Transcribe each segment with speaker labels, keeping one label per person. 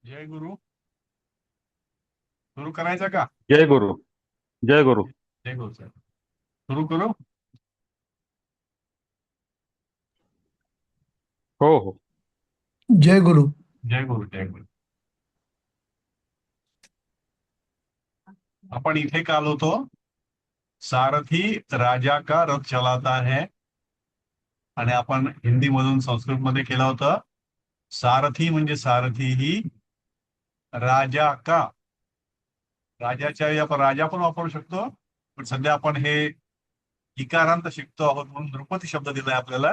Speaker 1: जय गुरु. सुरू करायचं का?
Speaker 2: जय गुरु. जय गुरु.
Speaker 1: जय गुरु सर. सुरू करू.
Speaker 2: हो हो.
Speaker 3: जय गुरु.
Speaker 1: जय गुरु. जय गुरु. आपण इथे काल होतो. सारथी राजा का रथ चलाता है. आणि आपण हिंदी मधून संस्कृत मध्ये केलं होतं. सारथी म्हणजे सारथी ही राजा का. राजाच्या वेळी आपण राजा पण वापरू शकतो. पण सध्या आपण हे इकारांत शिकतो आहोत म्हणून नृपती शब्द दिलाय आपल्याला.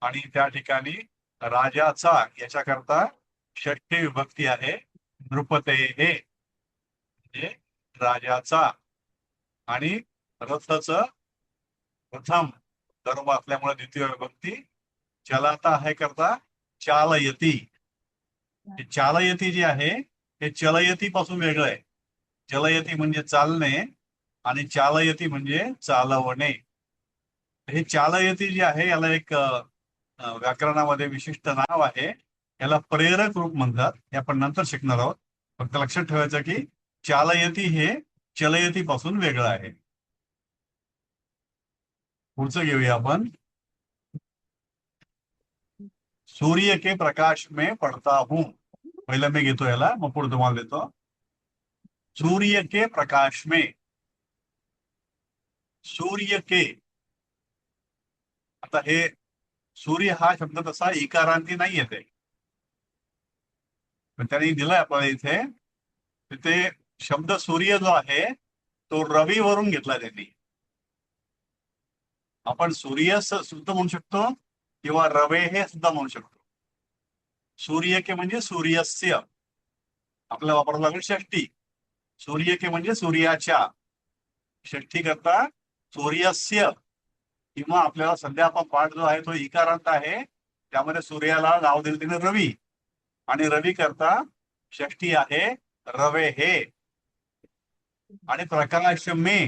Speaker 1: आणि त्या ठिकाणी राजाचा याच्याकरता षष्ठी विभक्ती आहे. नृपते हे म्हणजे राजाचा. आणि रथच प्रथम धर्म असल्यामुळे द्वितीय विभक्ती. चलाता है करता चालयती. हे चालयती जे आहे हे चलयती पासून वेगळं आहे. चलयती म्हणजे चालणे आणि चालयती म्हणजे चालवणे. हे चालयती जे आहे याला एक व्याकरणामध्ये विशिष्ट नाव आहे. याला प्रेरक रूप म्हणतात. हे आपण नंतर शिकणार आहोत. फक्त लक्षात ठेवायचं की चालयती हे चलयती पासून वेगळं आहे. पुढचं घेऊया आपण. सूर्य के प्रकाश में पढ़ता हूं. पहिलं मी घेतो याला मग पुढे तुम्हाला देतो. सूर्य के प्रकाश में. सूर्य के. आता हे सूर्य हा शब्द तसा इकारांती नाही येते. पण त्यांनी दिलाय आपल्याला इथे. तिथे शब्द सूर्य जो आहे तो रवी वरून घेतला त्यांनी. आपण सूर्य सुद्धा म्हणू शकतो किंवा रवे हे सुद्धा म्हणू शकतो. सूर्य के म्हणजे सूर्यस्य. आपल्याला वापरावं लागेल षष्टी. सूर्य के म्हणजे सूर्याच्या. षष्ठी करता सूर्यस्य. किंवा आपल्याला सध्या आपण पाठ जो आहे तो इकारांत आहे. त्यामध्ये सूर्याला नाव दिलं तिने रवी. आणि रवी करता षष्ठी आहे रवे हे. आणि प्रकाश मे.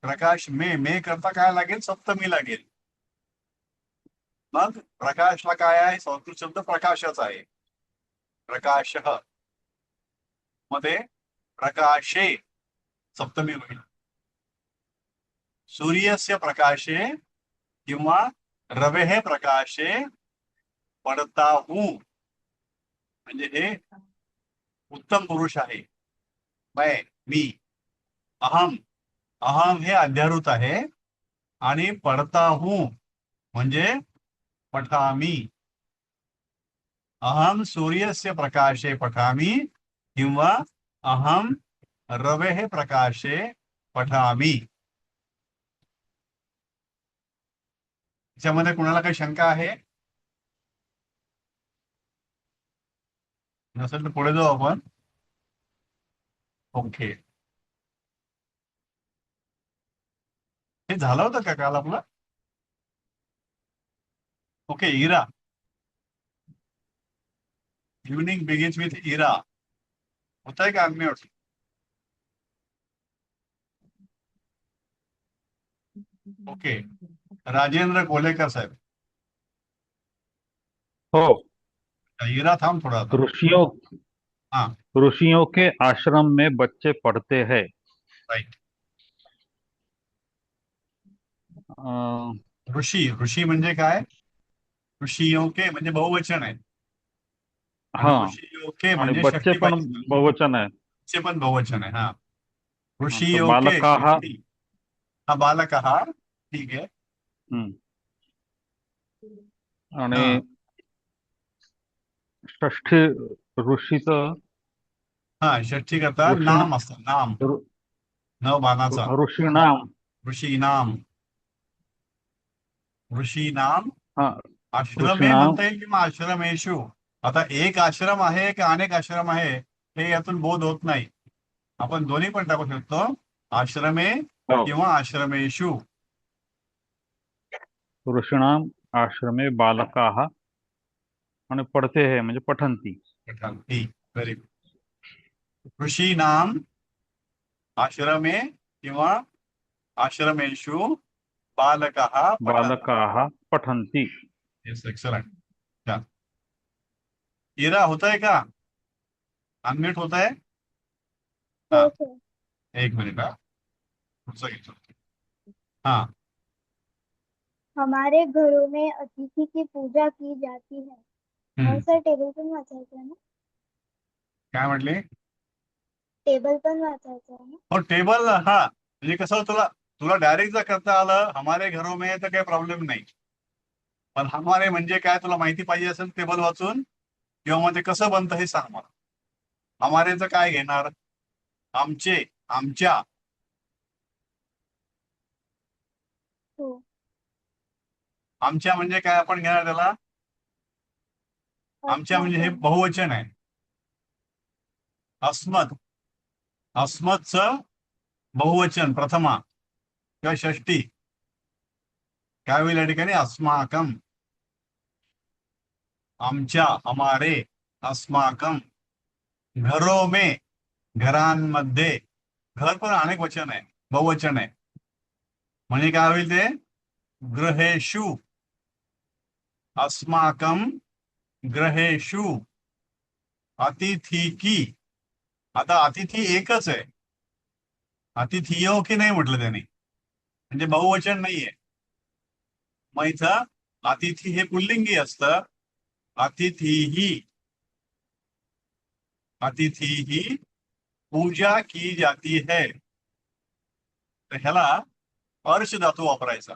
Speaker 1: प्रकाश मे करता काय लागेल सप्तमी लागेल. मग प्रकाशला काय आहे संस्कृत शब्द प्रकाशाचा आहे. प्रकाश मध्ये प्रकाशे सप्तमी होईल. सूर्यस्य प्रकाशे किंवा रवे हे प्रकाशे पडता हूं. म्हणजे हे उत्तम पुरुष आहे. मी. अहम. अहम हे अध्यारूत आहे. आणि पडता हूं म्हणजे पठामी. अहम सूर्यस्य प्रकाशे पठामी किंवा अहम रवेः प्रकाशे पठामी. त्याच्यामध्ये कुणाला काही शंका आहे नसेल तर पुढे जाऊ आपण. ओके. हे झालं होतं का काल आपलं? Okay. Ira. Evening begins with Ira. होता है का अनम्यूट? ओके. राजेंद्र कोलेकर साहेब.
Speaker 2: हो.
Speaker 1: इरा थांब थोड़ा था.
Speaker 2: ऋषियों
Speaker 1: हाँ.
Speaker 2: ऋषियों के आश्रम में बच्चे पढ़ते हैं.
Speaker 1: राइट.
Speaker 2: अं,
Speaker 1: ऋषी. ऋषी म्हणजे काय? ऋषियों के म्हणजे बहुवचन आहे. आणि
Speaker 2: हाँ.
Speaker 1: ऋषियों के
Speaker 2: आणि
Speaker 1: म्हणजे
Speaker 2: बच्चे
Speaker 1: षष्टी
Speaker 2: पण
Speaker 1: पाहिजे.
Speaker 2: बहुवचन आहे.
Speaker 1: चे पण बहुवचन आहे. हा.
Speaker 2: तो
Speaker 1: ऋषियों के
Speaker 2: बालकाः.
Speaker 1: षष्टी. हा बालक हा. ठीक आहे.
Speaker 2: हम्म. आणि
Speaker 1: हा.
Speaker 2: षष्ठी ऋषीचं
Speaker 1: हा षष्टी करता
Speaker 2: ऋषी
Speaker 1: नाम असतं. नाम. न बाणाचा.
Speaker 2: ऋषी नाम.
Speaker 1: ऋषी नाम. ऋषी नाम.
Speaker 2: हा. ऋषी
Speaker 1: आश्रमे
Speaker 2: नाम.
Speaker 1: म्हणता येईल किंवा आश्रमेशु. आता एक आश्रम आहे की अनेक आश्रम आहे हे यातून बोध होत नाही. आपण दोन्ही पण टाकू शकतो. आश्रमे
Speaker 2: हो.
Speaker 1: किंवा आश्रमेशु.
Speaker 2: ऋषीणाम आश्रमे बालकाः आणि पढ़ते हैं म्हणजे पठन्ति.
Speaker 1: Very good. ऋषी नाम आश्रमे किंवा आश्रमेशु बालकः पठन्ति.
Speaker 2: बालकाः पठन्ति.
Speaker 1: Yes excellent. इरा होत आहे का? अनम्यूट होत आहे?
Speaker 4: हो
Speaker 1: हा,
Speaker 4: सर.
Speaker 1: एक मिनिट. हा, पुढचं घेतो. हा.
Speaker 4: हमारे घरों में अतिथि की पूजा की जाती है. सर टेबल पण वाचायचं आहे ना?
Speaker 1: काय म्हटले?
Speaker 4: टेबल पण वाचायचं आहे ना?
Speaker 1: हो, टेबल. हा, म्हणजे कसं तुला तुला डायरेक्ट जर करता आलं हमारे घरों में तर काही प्रॉब्लेम नाही. पण हमारे म्हणजे काय तुला माहिती पाहिजे असेल टेबल वाचून, किंवा मग ते कसं बनतं हे सांग मला. हमारेचं काय घेणार? आमचे, आमच्या.
Speaker 4: हो.
Speaker 1: आमच्या म्हणजे काय आपण घेणार त्याला? आमच्या म्हणजे हे
Speaker 4: अस्माकं.
Speaker 1: बहुवचन आहे. अस्मत्. अस्मत्चं बहुवचन प्रथमा किंवा षष्टी काय होईल या ठिकाणी? अस्माकम. आमच्या, हमारे, अस्माकम. घरों में, घरांमध्ये. घर पण अनेक वचन आहे, बहुवचन आहे. म्हणजे काय होईल ते? गृहेषु. अस्माकम गृहेषु. अतिथी की. आता अतिथी एकच आहे, अतिथियो की नाही म्हटलं त्याने, म्हणजे बहुवचन नाहीये. मग इथं अतिथी हे पुल्लिंगी असतं. अतिथीही, अतिथीही पूजा की जाती है. तर ह्याला अर्श धातू वापरायचा.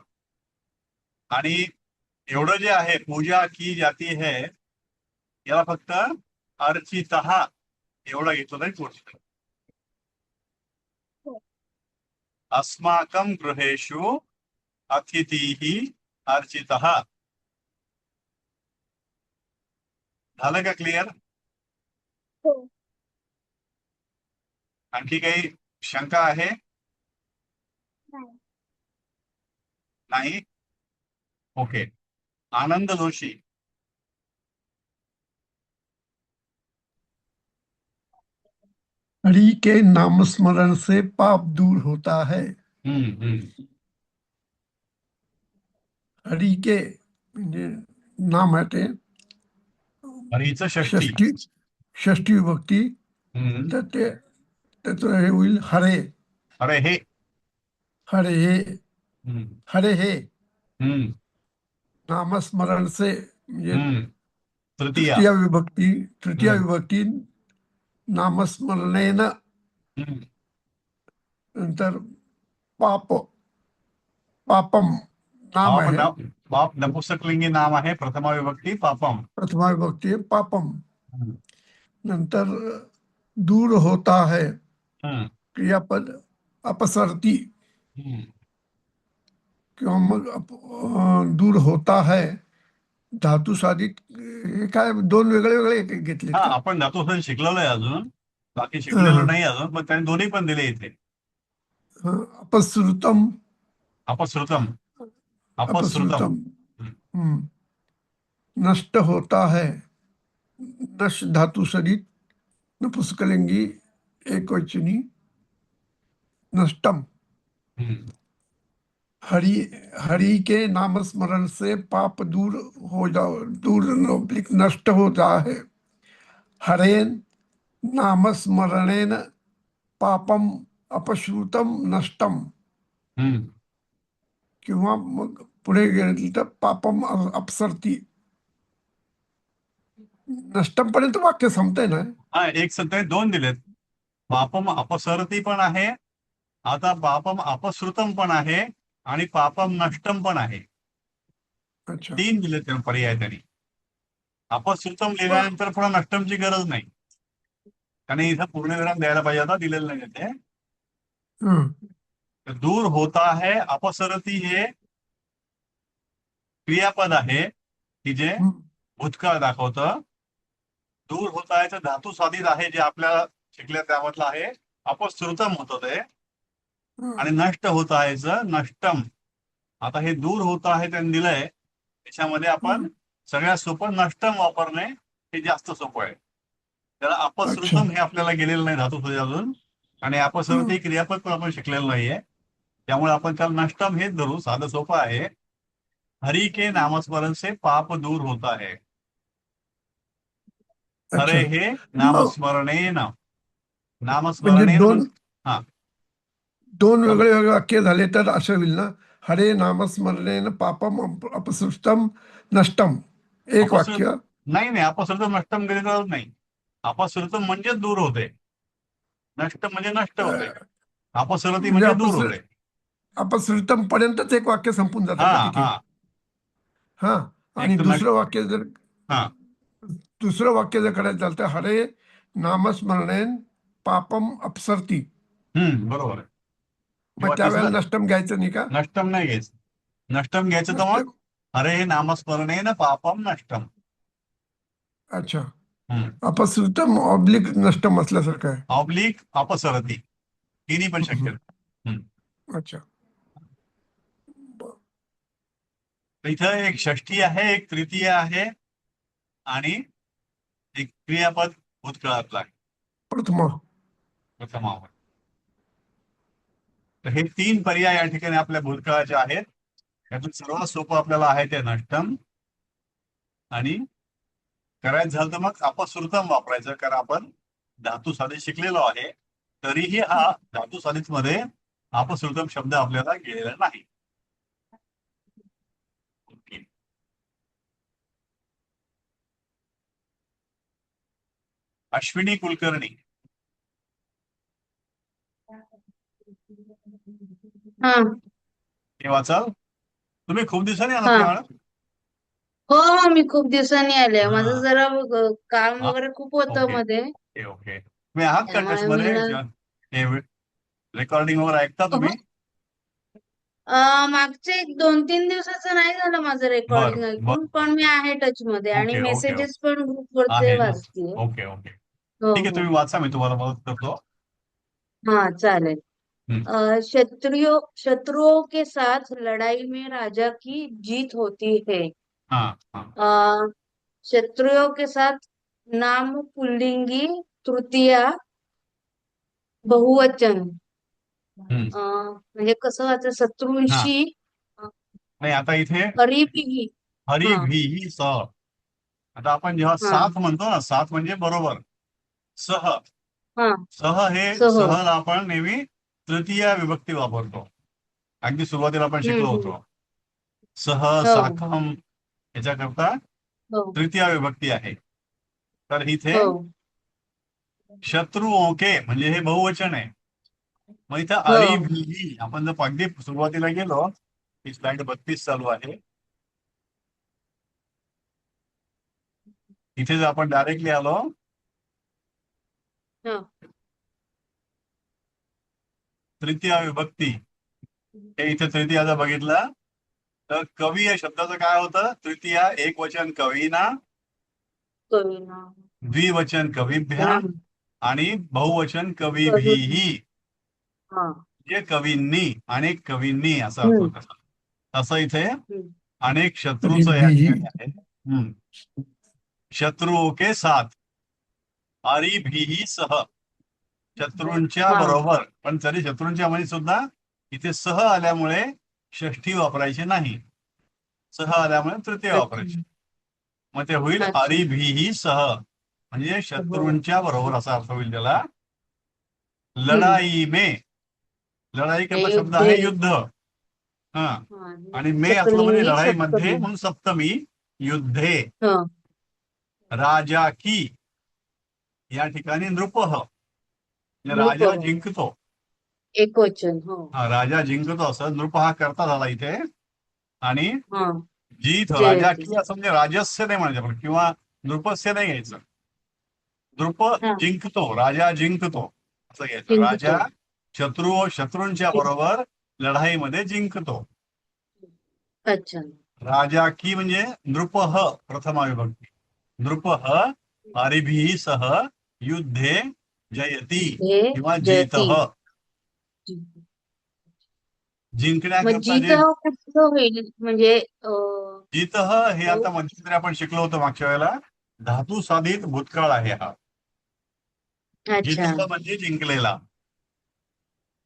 Speaker 1: आणि एवढं जे आहे पूजा की जाती है, याला फक्त अर्चितः एवढा घेतलं तरी पोहोचत.
Speaker 4: हो.
Speaker 1: अस्माकं गृहेषु अतिथीः अर्चितः. झालं का क्लिअर?
Speaker 4: हो.
Speaker 1: आणखी काही शंका आहे?
Speaker 4: नाही.
Speaker 1: नाही? ओके. आनंद जोशी.
Speaker 3: हरि के नामस्मरण से पाप दूर होता है. हरि के म्हणजे नाम आहे ते
Speaker 1: हरीचं षष्टी.
Speaker 3: षष्टी षष्टी विभक्ती.
Speaker 1: हम्म.
Speaker 3: तर ते त्याचं हे होईल हरे.
Speaker 1: अरे हे.
Speaker 3: हरे हे.
Speaker 1: हम्म.
Speaker 3: हरे हे
Speaker 1: हम्म.
Speaker 3: नामस्मरण से म्हणजे
Speaker 1: हम्म. तृतीया.
Speaker 3: तृतीया
Speaker 1: हम्म.
Speaker 3: विभक्ती नामस्मरणेन.
Speaker 1: हम्म.
Speaker 3: नंतर पाप पापम नाम
Speaker 1: पाप
Speaker 3: आहे.
Speaker 1: पाप नपुंसकलिंगी नाम आहे, प्रथमा विभक्ती पापम.
Speaker 3: प्रथमा विभक्ती आहे पापम.
Speaker 1: हम्म.
Speaker 3: नंतर दूर होता है
Speaker 1: हम्म.
Speaker 3: क्रियापद अपसरती
Speaker 1: हम्म.
Speaker 3: किंवा मग दूर होता है धातू साधित. हे काय दोन वेगळे वेगळे घेतलेत
Speaker 1: हा,
Speaker 3: का?
Speaker 1: आपण धातू शिकलेलो आहे अजून, बाकी
Speaker 3: हं,
Speaker 1: शिकलेलो
Speaker 3: हं.
Speaker 1: नाही अजून, पण त्यांनी दोन्ही पण दिले इथे.
Speaker 3: अपसृतम.
Speaker 1: अपसृतम. अपसृतम.
Speaker 3: अपसृतम. नष्ट होता है नश धातु सदित नपुंसकलिंगी एक वचनी नष्टम.
Speaker 1: हम्म.
Speaker 3: हरि हरि के नामस्मरण से पाप दूर हो जाओ दूर नष्ट होता है. हरेन नामस्मरणेन पापम अपश्रुतम नष्टम.
Speaker 1: हम्म.
Speaker 3: किंवा मग पुढे गेलं तर पापम अपसरती. नष्टम पर्यंत वाक्य संपतंय ना?
Speaker 1: हा, एक सध्या दोन दिलेत. पापम अपसरती पण आहे, आता पापम अपसृतम पण आहे, आणि पापम नष्टम पण आहे.
Speaker 3: अच्छा.
Speaker 1: तीन दिले त्या पर्याय त्यांनी. अपसृतम लिहिल्यानंतर पुन्हा नष्टमची गरज नाही, कारण इथं पूर्णविराम द्यायला पाहिजे, आता दिलेलं नाही ते.
Speaker 3: हं.
Speaker 1: तर दूर होता है अपसरती हे क्रियापद आहे की जे
Speaker 3: हं.
Speaker 1: भूतकाळ दाखवतं. दूर होता है धातू साधित आहे, जे आपल्याला शिकल्या त्यामधलं आहे. अपसृतम होतं ते. आणि नष्ट होत आहे नष्टम. आता हे दूर होत आहे त्यांनी दिलंय, त्याच्यामध्ये आपण सगळ्यात सोपं नष्टम वापरणे हे जास्त सोपं आहे. त्याला
Speaker 3: अच्छा.
Speaker 1: अपसृतम हे आपल्याला गेलेलं नाही धातू सुद्धा अजून, आणि अपसरती क्रियापद पण आपण शिकलेलं नाहीये, त्यामुळे आपण त्याला नष्टम हेच धरू, साधं सोपं आहे. हरि के नामस्मरण से पाप दूर होता है. हरे
Speaker 3: अच्छा.
Speaker 1: हे
Speaker 3: मग
Speaker 1: नामस्मरणेन.
Speaker 3: म्हणजे
Speaker 1: नामस्मरणेन
Speaker 3: दोन
Speaker 1: हा
Speaker 3: दोन
Speaker 1: बोला.
Speaker 3: वेगळे वेगळे वाक्य झाले तर असं होईल ना. हरे नामस्मरणेन पापम अपसृष्टम नष्टम. एक
Speaker 1: अपसृत
Speaker 3: वाक्य.
Speaker 1: नाही नाही, अपसृतम नष्टम करीत नाही. अपसृतम म्हणजे दूर होते, नष्ट म्हणजे नष्ट होते,
Speaker 3: अं,
Speaker 1: अपसरती
Speaker 3: म्हणजे
Speaker 1: म्हणजे दूर होते.
Speaker 3: अपसृष्टम पर्यंतच एक वाक्य संपून जातं
Speaker 1: हा
Speaker 3: का तिथे?
Speaker 1: हा
Speaker 3: हा. आणि
Speaker 1: एक तर
Speaker 3: दुसरं वाक्य जर
Speaker 1: हा
Speaker 3: करायचं झालं तर हरे नामस्मरणेन पापम अपसरती.
Speaker 1: बरोबर आहे.
Speaker 3: मग
Speaker 1: किंवा
Speaker 3: त्यावेळेला
Speaker 1: तिसरं
Speaker 3: नष्टम घ्यायचं नाही का?
Speaker 1: नष्टम नाही घ्यायचं. नष्टम घ्यायचं तर मग
Speaker 3: नष्टम.
Speaker 1: हरे हे नामस्मरणेन पापम नष्टम.
Speaker 3: अच्छा. अपसृतम ऑब्लिक नष्टम असल्यासारखं आहे.
Speaker 1: ऑब्लिक अपसरती, तिन्ही पण शक्य
Speaker 3: हम्म.
Speaker 1: आहे.
Speaker 3: अच्छा. ब-
Speaker 1: इथं एक षष्ठी आहे, एक तृतीय आहे, आणि एक क्रियापद भूतकाळातला आहे,
Speaker 3: प्रथमा.
Speaker 1: प्रथमावर. तर हे तीन पर्याय या ठिकाणी आपल्या भूतकाळाचे आहेत. यातून सर्वात सोपं आपल्याला आहे ते नष्टम, आणि करायचं झालं तर मग अपसृतम वापरायचं, कारण आपण धातू साधित शिकलेलो आहे. तरीही हा धातू साधित मध्ये अपसृतम शब्द आपल्याला गेलेला नाही. ओके. अश्विनी कुलकर्णी,
Speaker 5: हा
Speaker 1: हे वाचाल. तुम्ही खूप दिवसांनी आलात
Speaker 5: हा.
Speaker 1: का मॅडम?
Speaker 5: हो हो, मी खूप दिवसांनी आले. माझं
Speaker 1: हा
Speaker 5: जरा काम
Speaker 1: हा
Speaker 5: वगैरे खूप होतं
Speaker 1: ओके
Speaker 5: मध्ये,
Speaker 1: ओके ओके. तुम्ही आहात का टच
Speaker 5: त्यामुळे मी
Speaker 1: मध्ये?
Speaker 5: ना
Speaker 1: हे रेकॉर्डिंग वगैरे ऐकता
Speaker 5: हो,
Speaker 1: तुम्ही?
Speaker 5: मागचे एक 2-3 दिवसाचं नाही झालं माझं
Speaker 1: बर
Speaker 5: रेकॉर्डिंग
Speaker 1: बर
Speaker 5: ऐकून,
Speaker 1: बर.
Speaker 5: पण मी आहे टच मध्ये आणि
Speaker 1: ओके ओके ओके.
Speaker 5: मेसेजेस पण ग्रुपवरचे
Speaker 1: आहे ना.
Speaker 5: वाचतीये.
Speaker 1: Okay okay.
Speaker 5: हो
Speaker 1: ठीक आहे,
Speaker 5: हो.
Speaker 1: तुम्ही वाचा, मी तुम्हाला मदत करतो.
Speaker 5: हाँ चालेल.
Speaker 1: हम्म.
Speaker 5: शत्रुओं के साथ लड़ाई में राजा की जीत होती है.
Speaker 1: हाँ हाँ
Speaker 5: अ, शत्रुओं के साथ नाम पुल्लिंगी तृतीया बहुवचन.
Speaker 1: हम्म.
Speaker 5: म्हणजे कसं वाचायचं?
Speaker 1: हाँ
Speaker 5: शत्रूंशी
Speaker 1: नाही, आता इथे
Speaker 5: हरिपिही.
Speaker 1: हरी
Speaker 5: हा
Speaker 1: भी ही स. आता आपण जेव्हा
Speaker 5: हा
Speaker 1: साथ म्हणतो ना, साथ म्हणजे बरोबर. सह.
Speaker 5: हा.
Speaker 1: सह हे
Speaker 5: सह.
Speaker 1: सहला आपण नेहमी तृतीय विभक्ती वापरतो. अगदी सुरुवातीला आपण शिकलो
Speaker 5: हम्म.
Speaker 1: होतो. सह
Speaker 5: हो
Speaker 1: साखम याच्याकरता
Speaker 5: हो
Speaker 1: तृतीय विभक्ती आहे. तर इथे
Speaker 5: हो
Speaker 1: शत्रुओं के म्हणजे हे बहुवचन आहे. मग इथं
Speaker 5: हो
Speaker 1: अरी भी, आपण जर अगदी सुरुवातीला गेलो, ही स्लाइड 32 चालू आहे. इथे जर आपण डायरेक्टली आलो,
Speaker 5: हो.
Speaker 1: तृतीय विभक्ती, हे इथे तृतीयाचा बघितलं तर कवी या शब्दाचं काय होतं? तृतीय एक वचन कवीना,
Speaker 5: कविना.
Speaker 1: द्विवचन कविभ्या,
Speaker 5: पुन्हा
Speaker 1: आणि बहुवचन
Speaker 5: कवी.
Speaker 1: कवीभिही.
Speaker 5: हा.
Speaker 1: जे कवींनी, अनेक कवींनी असा अर्थ
Speaker 5: हम्म.
Speaker 1: होतो. तसं इथे
Speaker 5: हम्म.
Speaker 1: अनेक शत्रूचं या
Speaker 3: हरिभिः.
Speaker 1: ठिकाणी आहे. शत्रुओं के साथ, अरिभिही सह, शत्रूंच्या
Speaker 5: हा.
Speaker 1: बरोबर. पण तरी शत्रूंच्या मध्ये सुद्धा इथे सह आल्यामुळे षष्ठी वापरायची नाही, सह आल्यामुळे तृतीय
Speaker 5: अच्छा
Speaker 1: वापरायची. मग ते होईल
Speaker 5: अच्छा.
Speaker 1: अरिभिही सह, म्हणजे
Speaker 5: हो.
Speaker 1: शत्रूंच्या बरोबर असा अर्थ होईल त्याला.
Speaker 5: हम्म.
Speaker 1: लढाई में, लढाई
Speaker 5: हे
Speaker 1: करता शब्द
Speaker 5: युद्धे.
Speaker 1: आहे युद्ध. हा.
Speaker 5: हा.
Speaker 1: आणि मे असलं म्हणजे
Speaker 5: सप्तमी
Speaker 1: लढाईमध्ये,
Speaker 5: सप्तमी.
Speaker 1: म्हणून सप्तमी. युद्धे
Speaker 5: हा.
Speaker 1: राजा की, या ठिकाणी नृपः, म्हणजे
Speaker 5: नृप.
Speaker 1: राजा जिंकतो.
Speaker 5: एक वचन. हो.
Speaker 1: हा, राजा जिंकतो असं नृप हा करता झाला इथे. आणि
Speaker 5: हा.
Speaker 1: जीत राजा
Speaker 5: जयती.
Speaker 1: की असं म्हणजे राजस्य नाही म्हणायचं आपण, किंवा नृपस्य नाही घ्यायचं. नृप
Speaker 5: हा.
Speaker 1: जिंकतो, राजा जिंकतो असं घ्यायचं. राजा
Speaker 5: जिंकतो.
Speaker 1: शत्रूंच्या
Speaker 5: जिंक.
Speaker 1: बरोबर लढाईमध्ये जिंकतो.
Speaker 5: अच्छा.
Speaker 1: राजा की म्हणजे नृपः प्रथमा विभक्ती. नृपः हरिभिः सह युद्धे जयती
Speaker 5: हे
Speaker 1: किंवा
Speaker 5: जयती.
Speaker 1: जीतः.
Speaker 5: जिंक. मग
Speaker 1: जिंकण्याकरता
Speaker 5: जीत
Speaker 1: जे
Speaker 5: हा कुठं होईल? म्हणजे
Speaker 1: जितः हे आता मध्यंतरी आपण शिकलो होतो मागच्या वेळेला. धातू साधित भूतकाळ आहे हा.
Speaker 5: अच्छा.
Speaker 1: जितः म्हणजे जिंकलेला.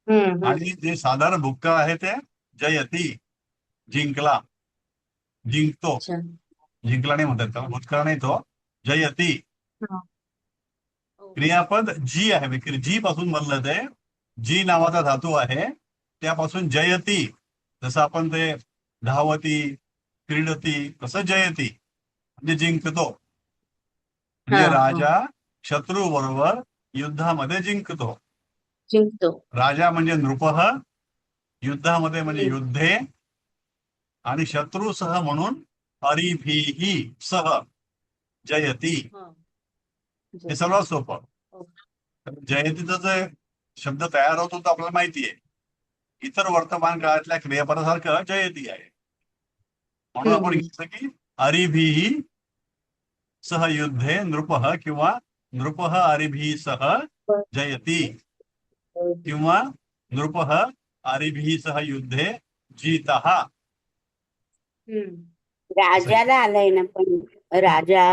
Speaker 5: हम्म.
Speaker 1: आणि जे साधारण भूतकाळ आहे ते जयती, जिंकला, जिंकतो.
Speaker 5: अच्छा.
Speaker 1: जिंकला नाही म्हणतात त्याला, भूतकाळ नाही तो. जयती,
Speaker 5: हा.
Speaker 1: क्रियापद जी आहे, म्हणजे जी पासून बनलं ते, जी नावाचा धातू आहे त्यापासून जयती, जसं आपण ते धावती क्रीडती तसं जयती म्हणजे जिंकतो, म्हणजे
Speaker 5: हा हा
Speaker 1: राजा शत्रू बरोबर युद्धामध्ये जिंकतो.
Speaker 5: जिंकतो.
Speaker 1: राजा म्हणजे नृपः, युद्धामध्ये म्हणजे
Speaker 5: हम्म.
Speaker 1: युद्धे, आणि शत्रुसह म्हणून हरिभिही सह जयती.
Speaker 5: हा.
Speaker 1: हे
Speaker 5: जय.
Speaker 1: सर्वात सोपं.
Speaker 5: ओके.
Speaker 1: तर जयतीचा जो शब्द तयार होतो तो आपल्याला माहिती आहे, इतर वर्तमान काळातल्या क्रियापदासारखं जयती आहे. म्हणून आपण
Speaker 5: हम्म.
Speaker 1: घेतलं की हरिभिही सह युद्धे नृपः, किंवा नृपः हरिभिः सह जयती, किंवा नृपः हरिभिः सह युद्धे जीतः.
Speaker 5: हम्म.
Speaker 6: राजाला आलंय ना, पण राजा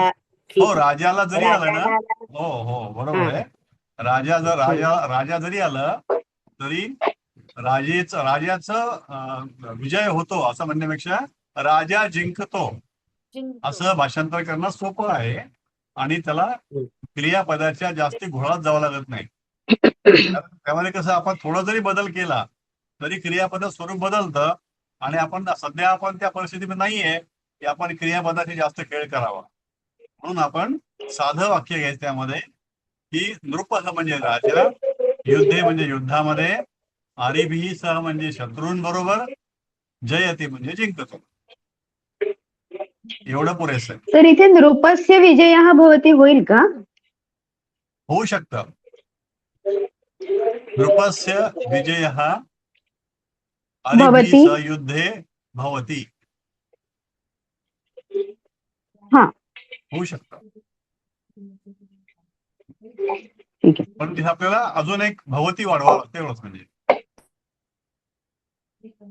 Speaker 1: हो, राजाला जरी आलं ना,
Speaker 6: राजाला आला.
Speaker 1: हो हो बरोबर
Speaker 6: हा.
Speaker 1: आहे. राजा जरी आलं तरी राजाचं विजय होतो असं म्हणण्यापेक्षा राजा जिंकतो
Speaker 5: जिंकतो.
Speaker 1: असं भाषांतर करणं सोपं आहे, आणि त्याला क्रियापदाच्या जास्ती घोळात जावं लागत नाही. कारण त्यामध्ये कसं आपण थोडा जरी बदल केला तरी क्रियापदाचं स्वरूप बदलतं, आणि आपण त्या परिस्थितीमध्ये नाहीये की आपण क्रियापदाची जास्त खेळ करावा. म्हणून आपण साधं वाक्य घ्यायचं त्यामध्ये, की नृपः म्हणजे राजा, युद्धे म्हणजे युद्धामध्ये, हरिभिः सह म्हणजे शत्रूंबरोबर, जयती म्हणजे जिंकतो. एवढं पुरेसं आहे.
Speaker 7: तर इथे नृपस्य विजयः भवति होईल का?
Speaker 1: होऊ शकतं. नृपस्य विजयः हरिभिः
Speaker 7: भवति.
Speaker 1: सह युद्धे भवति.
Speaker 7: हा,
Speaker 1: होऊ शकतं.
Speaker 7: ठीक आहे.
Speaker 1: पण तिथे आपल्याला अजून एक भवती वाढवावं लागतं, एवढंच. म्हणजे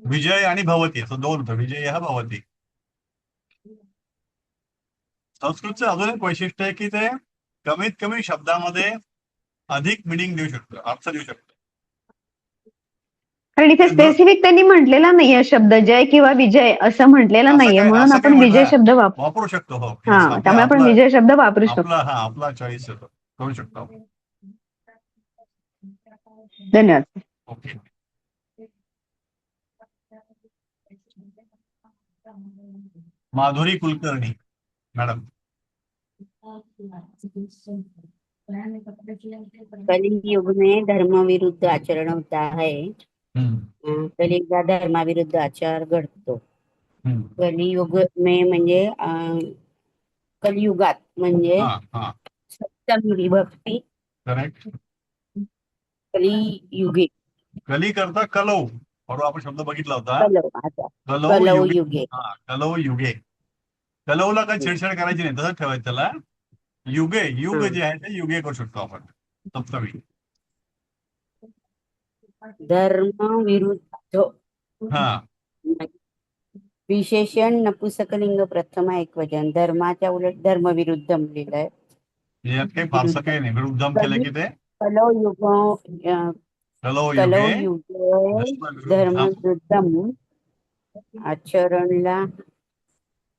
Speaker 1: विजय आणि भवती असं दोन होतं, विजय हा भवती. संस्कृतचं अजून एक वैशिष्ट्य आहे की ते कमीत कमी शब्दामध्ये अधिक मिनिंग देऊ शकतं, अर्थ देऊ शकतं.
Speaker 7: कारण इथे
Speaker 1: ते नृ-
Speaker 7: स्पेसिफिक त्यांनी म्हटलेला नाहीये शब्द जय किंवा विजय असं म्हटलेलं
Speaker 1: असं
Speaker 7: नाहीये,
Speaker 1: काय
Speaker 7: म्हणून
Speaker 1: असं काय
Speaker 7: आपण विजय
Speaker 1: म्हटलं
Speaker 7: शब्द वापर
Speaker 1: वापरू शकतो. हो,
Speaker 7: हा,
Speaker 1: yes.
Speaker 7: त्यामुळे आपण विजय शब्द वापरू शकतो.
Speaker 1: आपला चॉईस येतो, करू शकतो आपण.
Speaker 7: धन्यवाद.
Speaker 1: ओके. माधुरी कुलकर्णी मॅडम.
Speaker 6: कलयुग में धर्म विरुद्ध आचरण होता है. कलियुग का धर्माविरुद्ध आचार घडतो. कलियुग में म्हणजे कलियुगात म्हणजे
Speaker 1: हा हा
Speaker 6: सप्तमी विभक्ती
Speaker 1: करेक्ट.
Speaker 6: कलियुगे.
Speaker 1: कली करता कलौ, बरोबर आपण शब्द बघितला होता.
Speaker 6: कलौ आता
Speaker 1: कलौ
Speaker 6: कलौ
Speaker 1: युगे.
Speaker 6: युगे.
Speaker 1: हा, कलौ युगे. कलौला काय छेडछाड करायची नाही, तसंच ठेवायचं त्याला. युग जे आहे ते युगे करू शकतो आपण, सप्तमी.
Speaker 6: धर्म विरुद्ध
Speaker 1: हा,
Speaker 6: विशेषण नपुसकलिंग प्रथम एकवचन. धर्माच्या उलट धर्म विरुद्ध लिहिलं आहे.
Speaker 1: यात काही फारसं काही नाही. विरुद्धम केलं की ते
Speaker 6: कलौ युग
Speaker 1: कलौ
Speaker 6: कलौ
Speaker 1: युगे
Speaker 6: युगे धर्म विरुद्धम आचरणला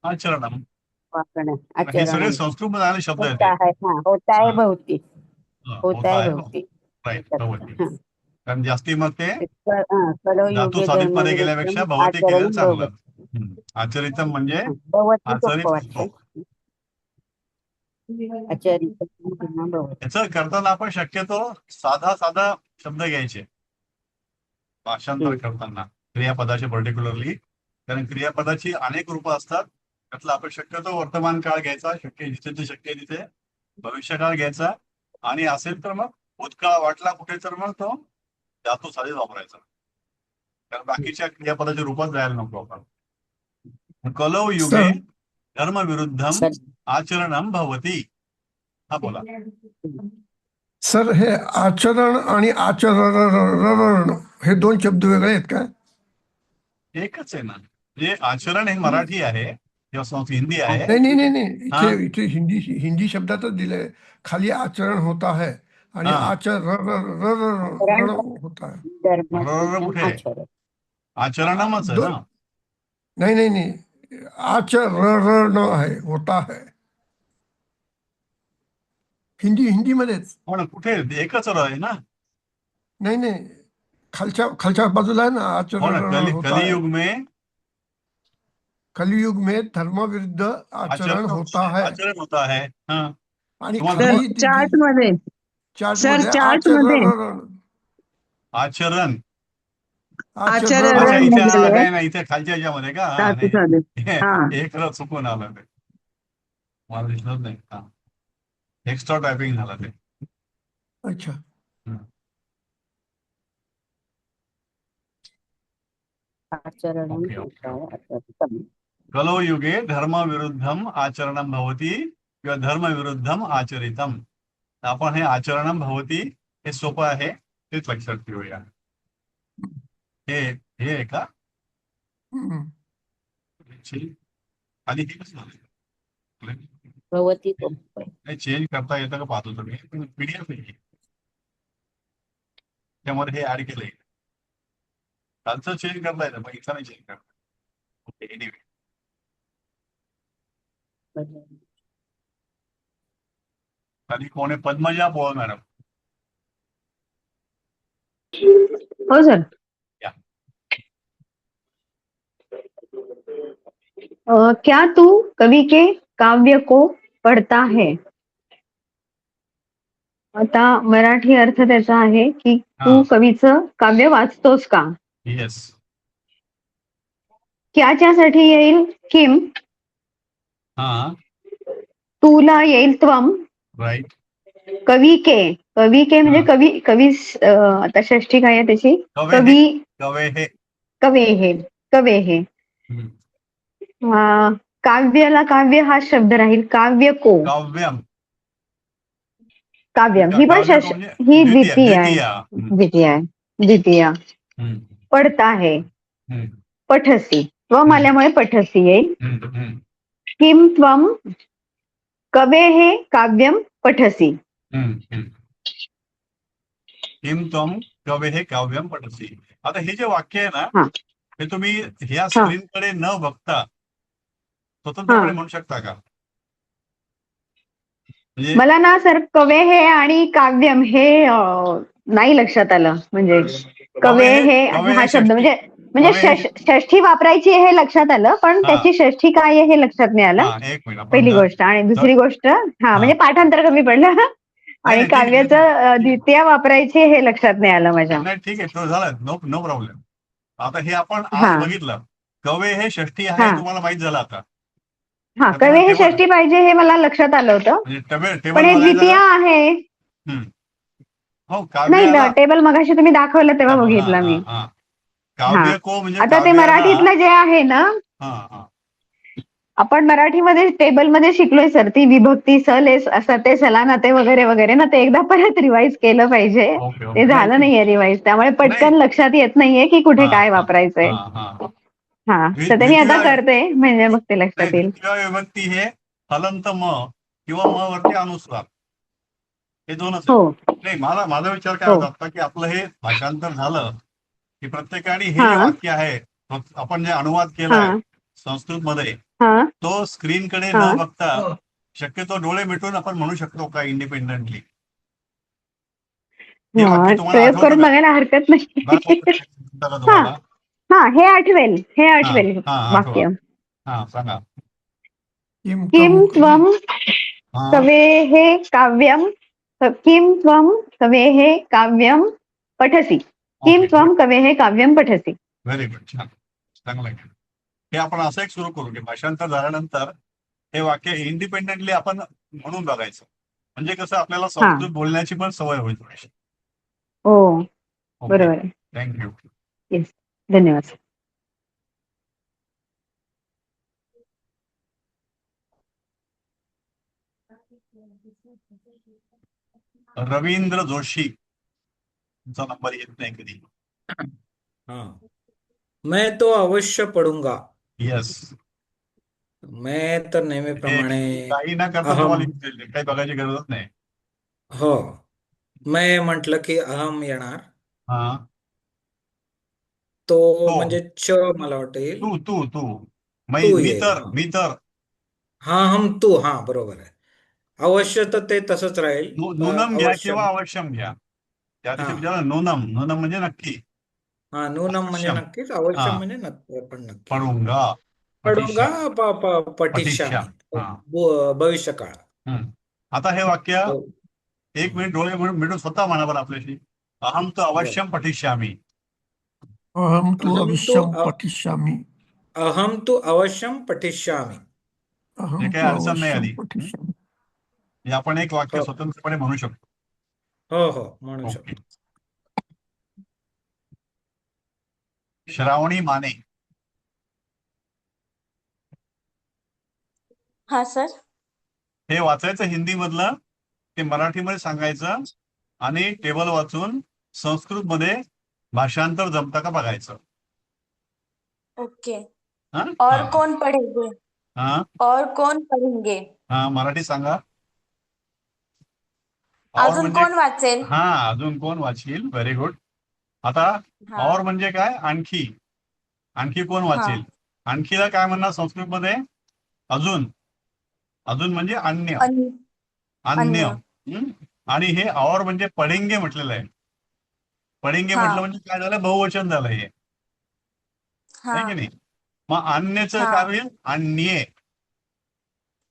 Speaker 1: आचरणम.
Speaker 6: वाकणं.
Speaker 1: हे सगळे
Speaker 6: आचरण
Speaker 1: संस्कृत मध्ये आलेले शब्द आहेत.
Speaker 6: होता है. हा, होता है
Speaker 1: हा.
Speaker 6: भवती.
Speaker 1: हा,
Speaker 6: होता है
Speaker 1: आहे.
Speaker 6: भवती.
Speaker 1: राईट, भवती.
Speaker 6: हा.
Speaker 1: कारण जास्ती मग ते
Speaker 6: कलौ
Speaker 1: धातू
Speaker 6: युगे
Speaker 1: साधित
Speaker 6: धर्म
Speaker 1: मध्ये
Speaker 6: विरुद्धम
Speaker 1: गेल्यापेक्षा भवती
Speaker 6: आचरण
Speaker 1: केलेलं चांगलं.
Speaker 6: भवती.
Speaker 1: आचरितम म्हणजे
Speaker 6: भवती
Speaker 1: आचरित
Speaker 6: सोपं
Speaker 1: होतो.
Speaker 6: वाटतं. आचरितम किंवा भवती.
Speaker 1: याचं करताना आपण शक्यतो साधा शब्द घ्यायचे भाषांतर करताना, क्रियापदाचे पर्टिक्युलरली. कारण क्रियापदाची अनेक रूपं असतात. त्यातलं आपण शक्यतो वर्तमान काळ घ्यायचा, जिथे शक्य आहे तिथे भविष्यकाळ घ्यायचा, आणि असेल तर मग भूतकाळ वाटला कुठे तर मग तो धातू साधित वापरायचा. कारण बाकीच्या क्रियापदाच्या रूपात जायला नको आपण. कलौ युगे
Speaker 3: सर
Speaker 1: धर्म विरुद्धम आचरणम भवती. हा बोला.
Speaker 3: सर हे आचरण आणि आचरण हे दोन शब्द वेगळे आहेत का?
Speaker 1: एकच आहे ना. म्हणजे आचरण हे मराठी आहे किंवा हिंदी आहे.
Speaker 3: नाही
Speaker 1: हा.
Speaker 3: इथे हिंदी शब्दातच दिलंय. खाली आचरण होता है आणि
Speaker 1: हा.
Speaker 3: आचरण होता है.
Speaker 6: धर्म
Speaker 1: बरोबर, कुठे आहे?
Speaker 6: आचरण.
Speaker 1: आचरणमच आहे ना.
Speaker 3: नहीं आचरण है, होता है. हिंदीमध्येच.
Speaker 1: हो ना, कुठे एकच र आहे ना.
Speaker 3: नाही नाही, खालच्या बाजूला आहे ना,
Speaker 1: हो ना,
Speaker 3: आचरण होता है.
Speaker 1: कलियुग में
Speaker 3: कलियुग में धर्म विरुद्ध आचरण होता है.
Speaker 1: आचरण होता है. हाँ,
Speaker 3: आणि
Speaker 1: तुम्हाला
Speaker 8: सर
Speaker 3: खाली ती
Speaker 8: चार्ट मध्ये
Speaker 3: चार्ट
Speaker 8: सर
Speaker 3: मध्ये
Speaker 8: चार्ट मध्ये
Speaker 1: आचरण.
Speaker 8: आचार्य
Speaker 1: अच्छा,
Speaker 8: रण
Speaker 1: इथे
Speaker 8: लिहिलेलं आहे
Speaker 1: नाही इथे खालच्या ह्याच्यामध्ये का? हा,
Speaker 8: धातू
Speaker 1: नाही.
Speaker 8: साधे. हा
Speaker 1: एक र चुकून आलं ते, मला दिसलंच नाही. हा, एक्स्ट्रा टायपिंग झालं ते.
Speaker 3: अच्छा.
Speaker 1: हम्म.
Speaker 6: आचरणं
Speaker 1: ओके,
Speaker 6: होता
Speaker 1: ओके, ओके.
Speaker 6: आचरणं.
Speaker 1: कलो युगे धर्म विरुद्धम आचरणम भवती किंवा धर्म विरुद्धम आचरितम. आपण हे आचरणम भवती हे सोपं आहे, तेच लक्षात ठेवूया. हे हे आहे का?
Speaker 3: हम्म.
Speaker 1: आणि हे कसं झालं?
Speaker 6: भवती तो
Speaker 1: नाही, चेंज करता येतं का पाहतो तुम्ही, पीडीएफ आहे त्यामध्ये हे ऍड केलंय. कालचं चेंज करता येतं, मग इथं नाही चेंज करता. Okay, anyway. खाली कोण आहे? पद्मजा पोळ मॅडम.
Speaker 7: हो सर.
Speaker 1: या.
Speaker 7: क्या तू कवि के काव्य को पढ़ता है? आता मराठी अर्थ त्याचा आहे की तू
Speaker 1: हा.
Speaker 7: कवीचं काव्य वाचतोस का?
Speaker 1: येस.
Speaker 7: क्याच्यासाठी येईल किम,
Speaker 1: हा,
Speaker 7: तुला येईल त्वम,
Speaker 1: राईट.
Speaker 7: कवी के म्हणजे
Speaker 1: हा.
Speaker 7: कवी आता षष्ठी काय आहे त्याची?
Speaker 1: कवे हे.
Speaker 7: कवे हे.
Speaker 1: हम्म.
Speaker 7: काव्याला काव्य हा शब्द राहील. काव्य को
Speaker 1: काव्यम.
Speaker 7: काव्यम ही पण
Speaker 1: काव्य को म्हणजे
Speaker 7: ही
Speaker 1: द्वितीय.
Speaker 7: द्वितीय.
Speaker 1: हम्म.
Speaker 7: पडता है,
Speaker 1: हम्म.
Speaker 7: पठसी. त्वम आल्यामुळे पठसी येईल.
Speaker 1: हम्म. हम्म.
Speaker 7: किम त्वम कवे हे काव्यम पठसी.
Speaker 1: हम्म. हम्म. किम त्वम कवे हे काव्यम पठसी. आता हे जे वाक्य आहे
Speaker 7: हा.
Speaker 1: ना, हे तुम्ही ह्या
Speaker 7: हा.
Speaker 1: स्क्रीनकडे न बघता स्वतंत्रपणे म्हणू शकता का? म्हणजे
Speaker 7: मला ना सर कवे हे आणि काव्यम हे नाही लक्षात आलं. म्हणजे कवे हे हा शब्द म्हणजे षष्ठी वापरायची हे लक्षात आलं, पण
Speaker 1: हा.
Speaker 7: त्याची षष्ठी काय आहे हे लक्षात नाही आलं.
Speaker 1: हा, एक मिनिट आपण
Speaker 7: पहिली गोष्ट. आणि दुसरी गोष्ट म्हणजे पाठांतर कमी पडलं आणि
Speaker 1: नाही, ठीक आहे,
Speaker 7: काव्याचं द्वितीय वापरायची हे लक्षात नाही आलं माझ्या.
Speaker 1: नाही, ठीक आहे, तो झाला. No problem. आता हे आपण
Speaker 7: हा.
Speaker 1: आज बघितलं. कवे हे षष्ठी आहे,
Speaker 7: हा.
Speaker 1: तुम्हाला माहित झालं आता.
Speaker 7: हा,
Speaker 1: तर
Speaker 7: कवे हे
Speaker 1: टेबल-
Speaker 7: षष्ठी पाहिजे हे मला लक्षात आलं होतं,
Speaker 1: म्हणजे
Speaker 7: पण
Speaker 1: टेबल
Speaker 7: हे
Speaker 1: बघायचं
Speaker 7: द्वितीय
Speaker 1: ना?
Speaker 7: आहे.
Speaker 1: हो,
Speaker 7: नाही,
Speaker 1: काव्याला
Speaker 7: टेबल मगाशी तुम्ही दाखवलं तेव्हा
Speaker 1: हा,
Speaker 7: बघितलं मी.
Speaker 1: हा, हा. काव्य को म्हणजे
Speaker 7: आता ते
Speaker 1: काव्याला.
Speaker 7: मराठीतलं जे आहे ना,
Speaker 1: हा, हा.
Speaker 7: आपण मराठीमध्ये टेबलमध्ये शिकलोय सर, ती विभक्ती सलेस असं ते सलाना ते वगैरे वगैरे ना, ते एकदा परत रिवाइज केलं पाहिजे.
Speaker 1: ओके,
Speaker 7: ते झालं
Speaker 1: नाही.
Speaker 7: नाहीये रिवाइज, त्यामुळे पटकन लक्षात येत नाहीये की कुठे
Speaker 1: हा,
Speaker 7: काय
Speaker 1: हा,
Speaker 7: वापरायचंय.
Speaker 1: हा, हा.
Speaker 7: हा, तर ते मी आता करते, म्हणजे मग ते लक्षात येईल.
Speaker 1: द्वितीय विभक्ती हे हलंत म किंवा म वरती अनुस्वार, हे दोनच आहे.
Speaker 7: हो
Speaker 1: नाही, माझा विचार काय
Speaker 7: हो.
Speaker 1: होता आता, की आपलं हे भाषांतर झालं की प्रत्येकाने हे
Speaker 7: हा.
Speaker 1: जे वाक्य आहे, आपण जे अनुवाद केलाय संस्कृत मध्ये,
Speaker 7: हा
Speaker 1: तो स्क्रीनकडे
Speaker 7: हा.
Speaker 1: न बघता शक्यतो डोळे मिटून आपण म्हणू शकतो का इंडिपेंडेंटली? हे वाक्य तुम्हाला
Speaker 7: प्रयोग
Speaker 1: आठवतं
Speaker 7: करून
Speaker 1: का?
Speaker 7: बघायला हरकत नाही.
Speaker 1: का
Speaker 7: हा
Speaker 1: तुम्हाला?
Speaker 7: हा, हे आठवेल
Speaker 1: हा, आठवा.
Speaker 7: वाक्य.
Speaker 1: हा, सांगा.
Speaker 7: किम त्वम
Speaker 1: हा.
Speaker 7: कवेः काव्यम, किम त्वम कवेः काव्यम पठसी. किम
Speaker 1: ओके,
Speaker 7: त्वम कवेः काव्यम पठसी.
Speaker 1: व्हेरी गुड, छान, चांगलं आहे. हे आपण असं एक सुरू करू की भाषांतर झाल्यानंतर हे वाक्य इंडिपेंडेंटली आपण म्हणून बघायचं, म्हणजे कसं आपल्याला संस्कृत बोलण्याची पण सवय होईल थोडीशी.
Speaker 7: हो,
Speaker 1: ओके,
Speaker 7: बरोबर आहे.
Speaker 1: थँक्यू.
Speaker 7: येस, धन्यवाद.
Speaker 1: रवींद्र जोशी, तुमचा नंबर येत नाही कधी.
Speaker 9: हाँ, मैं तो अवश्य पढ़ूंगा.
Speaker 1: येस.
Speaker 9: मैं तर नेहमीप्रमाणे
Speaker 1: काही न करता
Speaker 9: अहम.
Speaker 1: तुम्हाला काही बघायची गरजच नाही.
Speaker 9: हो, मैं म्हटलं की अहम येणार.
Speaker 1: हा,
Speaker 9: तो
Speaker 1: तो.
Speaker 9: म्हणजे च मला वाटेल.
Speaker 1: तू तू तू
Speaker 9: तू
Speaker 1: मी
Speaker 9: येईल.
Speaker 1: तर
Speaker 9: हा.
Speaker 1: मी तर
Speaker 9: हा, हम तू. हा, बरोबर आहे. अवश्य तर ते तसंच राहील.
Speaker 1: नूनम घ्या
Speaker 9: अवश्यम.
Speaker 1: किंवा अवश्यम घ्या. त्या दिवशी
Speaker 9: हा
Speaker 1: विचारलं नूनम. नूनम म्हणजे नक्की.
Speaker 9: हा नूनम म्हणजे
Speaker 1: अवश्यम.
Speaker 9: नक्कीच,
Speaker 1: हा
Speaker 9: अवश्यम म्हणजे नक्की, पण नक्की.
Speaker 1: पडूंगा
Speaker 9: पडूंगा
Speaker 1: पठिष्यामि.
Speaker 9: पठिष्यामि.
Speaker 1: पठिष्यामि. हा.
Speaker 9: भविष्यकाळ.
Speaker 1: आता हे वाक्य
Speaker 9: हो.
Speaker 1: एक मिनिट डोळे मिळून स्वतः म्हणा बरं आपल्याशी. अहम तो अवश्यम पठिष्यामि.
Speaker 3: अहम तु
Speaker 9: अहम तु
Speaker 3: अवश्यम पठिष्यामि.
Speaker 9: अहम तु अवश्यम पठिष्यामि.
Speaker 1: हे
Speaker 3: अहम
Speaker 1: काही
Speaker 3: तु
Speaker 1: अडचण नाही
Speaker 3: अवश्यम
Speaker 1: आली.
Speaker 3: पठिष्यामि.
Speaker 1: हे आपण एक वाक्य
Speaker 9: हो
Speaker 1: स्वतंत्रपणे म्हणू शकतो.
Speaker 9: हो हो म्हणू
Speaker 1: ओके.
Speaker 9: शकतो.
Speaker 1: श्रावणी माने.
Speaker 5: हाँ सर.
Speaker 1: हे वाचायचं हिंदी मधलं, ते मराठीमध्ये सांगायचं आणि टेबल वाचून संस्कृत मध्ये भाषांतर जमता का बघायचं.
Speaker 5: ओके.
Speaker 1: हा
Speaker 5: और
Speaker 1: हा
Speaker 5: कौन पढ़ेंगे?
Speaker 1: हा
Speaker 5: और कौन पढ़ेंगे?
Speaker 1: हा मराठी सांगा. और
Speaker 5: अजून
Speaker 1: म्हणजे
Speaker 5: कोण वाचेल?
Speaker 1: हा अजून कोण वाचील. Very good. आता
Speaker 5: हाँ
Speaker 1: और म्हणजे काय. आणखी. आणखी कोण
Speaker 5: हाँ
Speaker 1: वाचेल. आणखीला काय म्हणणार संस्कृत मध्ये. अजून. अजून म्हणजे अन्य.
Speaker 5: अन्य.
Speaker 1: अन्य.
Speaker 5: अन्य.
Speaker 1: हम्म? आणि हे और म्हणजे पडेंगे म्हटलेलं आहे. पडेंगे म्हटलं
Speaker 5: हाँ
Speaker 1: म्हणजे काय झालं. बहुवचन झालं हे. आहे की
Speaker 5: हाँ
Speaker 1: नाही. मग अन्यचं काय
Speaker 5: हाँ.
Speaker 1: होईल. अन्ये.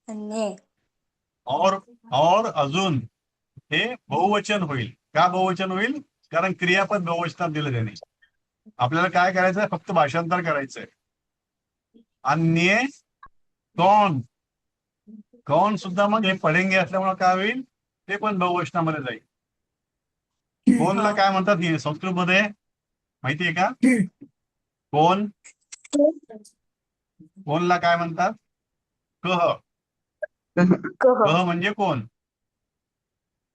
Speaker 5: अन्य.
Speaker 1: और अजून हे बहुवचन होईल. का बहुवचन होईल. कारण क्रियापद बहुवचनात दिलं त्याने. आपल्याला काय करायचंय. फक्त भाषांतर करायचंय. अन्ये कौन. कौन सुद्धा मग हे पडेंगे असल्यामुळे काय होईल. ते पण बहुवचनामध्ये जाईल. कोणला
Speaker 5: हाँ.
Speaker 1: काय म्हणतात हे संस्कृतमध्ये माहितीये का.
Speaker 3: के
Speaker 1: कोण. कोणला काय म्हणतात. कह.
Speaker 5: कह.
Speaker 1: कह म्हणजे कोण.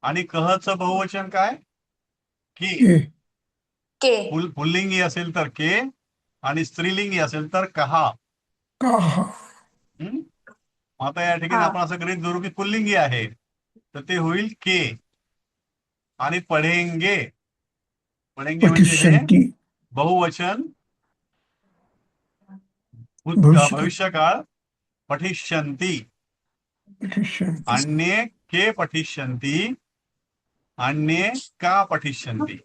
Speaker 1: आणि कहचं बहुवचन काय. की.
Speaker 3: के
Speaker 5: के.
Speaker 1: पुल्लिंगी असेल तर के आणि स्त्रीलिंगी असेल तर कहा.
Speaker 3: कहा.
Speaker 1: हम्म? आता या ठिकाणी
Speaker 5: हाँ
Speaker 1: आपण असं गृहीत धरू की पुल्लिंगी आहे तर ते होईल के. आणि पढेंगे. पढेंगे म्हणजे हे
Speaker 3: पठिष्यन्ति.
Speaker 1: बहुवचन
Speaker 3: भविष्यकाळ.
Speaker 1: भविष्यकाळ. पठिष्यन्ति.
Speaker 3: पठिष्यन्ति.
Speaker 1: अन्ये के पठिष्यन्ति. अन्ये का पठिष्यन्ति.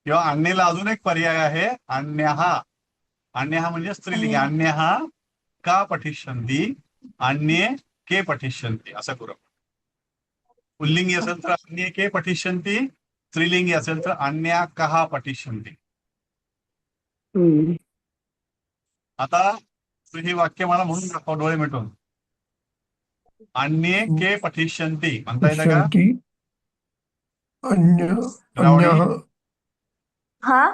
Speaker 1: किंवा अन्यला अजून एक पर्याय आहे. अन्यहा. अन्यहा म्हणजे स्त्रीलिंग. अन्यहा का पठिष्यन्ति. अन्ये के पठिष्यन्ति असं करू. पुल्लिंगी असेल तर अन्ये के पठिष्यन्ति. स्त्रीलिंगी असेल तर अन्या कहा पठिष्यन्ति. आता हे वाक्य मला म्हणून दाखव डोळे मिटून. अन्ये के पठिष्यन्ति म्हणता येतं का.
Speaker 3: पठिष्यन्ति. अन्य
Speaker 1: श्रावणी.
Speaker 3: अन्यः.
Speaker 5: हाँ.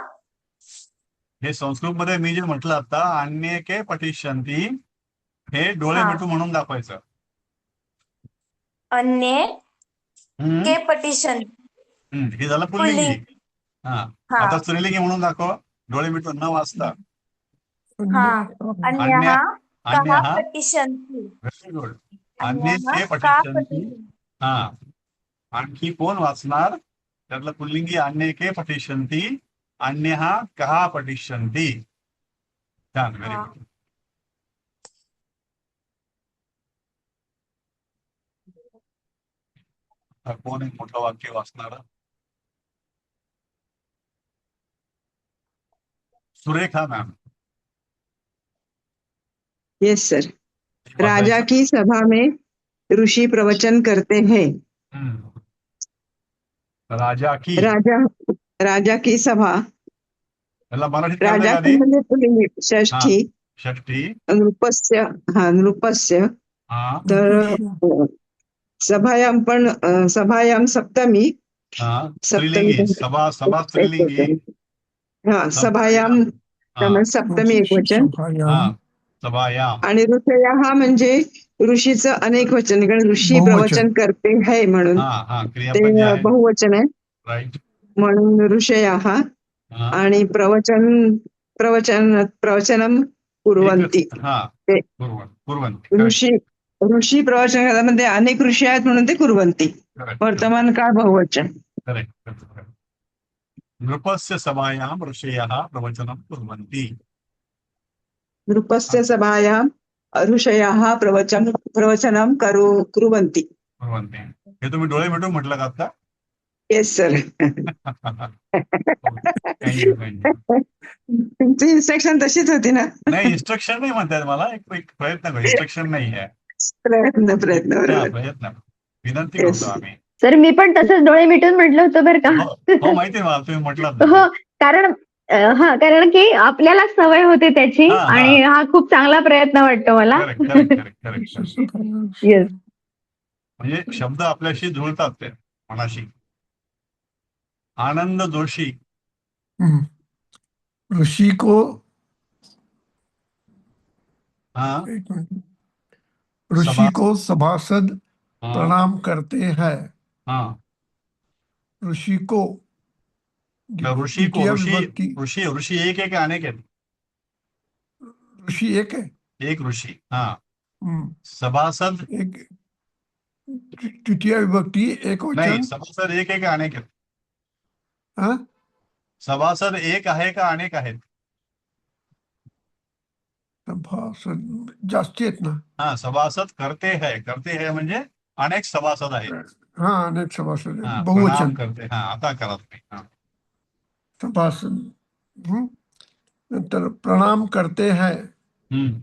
Speaker 1: हे संस्कृत मध्ये मी जे म्हटलं आता अन्ये के पठिष्यन्ति हे डोळे
Speaker 5: हाँ.
Speaker 1: मिटून म्हणून दाखवायचं.
Speaker 5: अन्य
Speaker 1: हम्म?
Speaker 5: के पटिशन.
Speaker 1: हे झालं पुल्लिंगी.
Speaker 5: पुल्लिंग.
Speaker 1: हा.
Speaker 5: हाँ
Speaker 1: आता स्त्रीलिंगी म्हणून दाखव डोळे मिटून न वाचता.
Speaker 5: हाँ.
Speaker 1: अन्य.
Speaker 5: अन्यः
Speaker 1: अन्य
Speaker 5: कहा
Speaker 1: हा.
Speaker 5: पटिशन्ति.
Speaker 1: Very good. अन्ये
Speaker 5: अन्यः
Speaker 1: के
Speaker 5: का
Speaker 1: पठिष्यन्ति.
Speaker 5: पटिशन्ति.
Speaker 1: हा. आणखी कोण वाचणार. त्यातलं पुल्लिंगी अन्ये के पठिष्यन्ति. अन्यहा कहा पठिष्यन्ति. छान. व्हेरी
Speaker 5: हाँ.
Speaker 1: गुड. कोण एक मोठं वाक्य वाचणार. सुरेखा मॅम.
Speaker 8: Yes sir. राजा की सभा में ऋषि प्रवचन करते हैं.
Speaker 1: राजा की.
Speaker 8: राजा की सभा.
Speaker 1: याला मराठीत काय
Speaker 8: राजा
Speaker 1: म्हणतात
Speaker 8: की
Speaker 1: आधी.
Speaker 8: म्हणजे पुल्लिंगी. षष्ठी.
Speaker 1: षष्ठी.
Speaker 8: नृपस्य. हा नृपस्य.
Speaker 1: हा.
Speaker 8: तर सभायाम पण सभायाम सप्तमी.
Speaker 1: हा.
Speaker 8: सप्तमी.
Speaker 1: स्त्रीलिंगी. सभा स्त्रीलिंगी.
Speaker 8: हा सभायाम सप्तमी एक वचन.
Speaker 1: हा. सभायाम.
Speaker 8: आणि ऋषया हा म्हणजे ऋषीचं अनेक वचन. कारण ऋषी
Speaker 3: बहुवचन.
Speaker 8: प्रवचन करते है म्हणून
Speaker 1: हा हा
Speaker 8: ते
Speaker 1: क्रियापद जे आहे.
Speaker 8: बहुवचन आहे.
Speaker 1: राईट.
Speaker 8: म्हणून ऋषया हा.
Speaker 1: हा.
Speaker 8: आणि प्रवचनम कुर्वन्ति.
Speaker 1: हा.
Speaker 8: ते
Speaker 1: कुर्वन्ति. Correct.
Speaker 8: ऋषी प्रवचनामध्ये अनेक ऋषी आहेत म्हणून ते कुर्वन्ति.
Speaker 1: Correct.
Speaker 8: वर्तमान काळ बहुवचन.
Speaker 1: Correct. नृपस्य सभायाम ऋषयः प्रवचनं कुर्वन्ति.
Speaker 8: नृपस्य सभायाम ऋषयाः प्रवचन प्रवचनम कुर्वन्ति.
Speaker 1: म्हणते हे तुम्ही डोळे मिटून म्हटलं का आता?
Speaker 8: Yes sir.
Speaker 1: Thank you thank you.
Speaker 8: तुमची इन्स्ट्रक्शन तशीच होती ना?
Speaker 1: नाही इन्स्ट्रक्शन नाही म्हणतात मला, एक प्रयत्न करू. इन्स्ट्रक्शन नाही आहे,
Speaker 8: प्रयत्न
Speaker 1: हा,
Speaker 8: बरोबर.
Speaker 1: प्रयत्न विनंती
Speaker 8: Yes.
Speaker 1: करतो आम्ही.
Speaker 7: सर मी पण तसंच डोळे मिटून म्हटलं होतं बरं का.
Speaker 1: हो माहिती आहे मला, तुम्ही म्हटलात
Speaker 7: हो
Speaker 1: ना.
Speaker 7: कारण की आपल्याला सवय होते त्याची
Speaker 1: हा, हा.
Speaker 7: आणि हा खूप चांगला प्रयत्न वाटतो मला.
Speaker 1: Correct correct correct correct.
Speaker 7: Yes.
Speaker 1: म्हणजे शब्द आपल्याशी जुळतात ते मनाशी. आनंद जोशी.
Speaker 3: ऋषि को
Speaker 1: हाँ
Speaker 3: एक मिनट, ऋषि को सभासद
Speaker 1: हाँ
Speaker 3: प्रणाम करते हैं.
Speaker 1: हाँ.
Speaker 3: ऋषि को
Speaker 1: ऋषि को
Speaker 3: द्वितीय
Speaker 1: ऋषि
Speaker 3: विभक्ति.
Speaker 1: ऋषि ऋषि एक है कि अनेक है?
Speaker 3: ऋषि एक है.
Speaker 1: एक ऋषि. हाँ.
Speaker 3: हम्म,
Speaker 1: सभासद
Speaker 3: एक द्वितीय विभक्ति एक
Speaker 1: नहीं,
Speaker 3: वचन.
Speaker 1: सभासद एक है का अनेक है?
Speaker 3: हाँ?
Speaker 1: सभासद एक आहे का अनेक आहेत?
Speaker 3: सभासद जास्ती आहेत ना.
Speaker 1: हा, सभासद करते है म्हणजे अनेक सभासद आहेत.
Speaker 3: हाँ अनेक सभासद
Speaker 1: हा,
Speaker 3: हैं.
Speaker 1: प्रणाम
Speaker 3: बहुवचन
Speaker 1: करते. हा, आता करा तुम्ही. हा.
Speaker 3: सभासद. नंतर प्रणाम करते हैं.
Speaker 1: हम्म.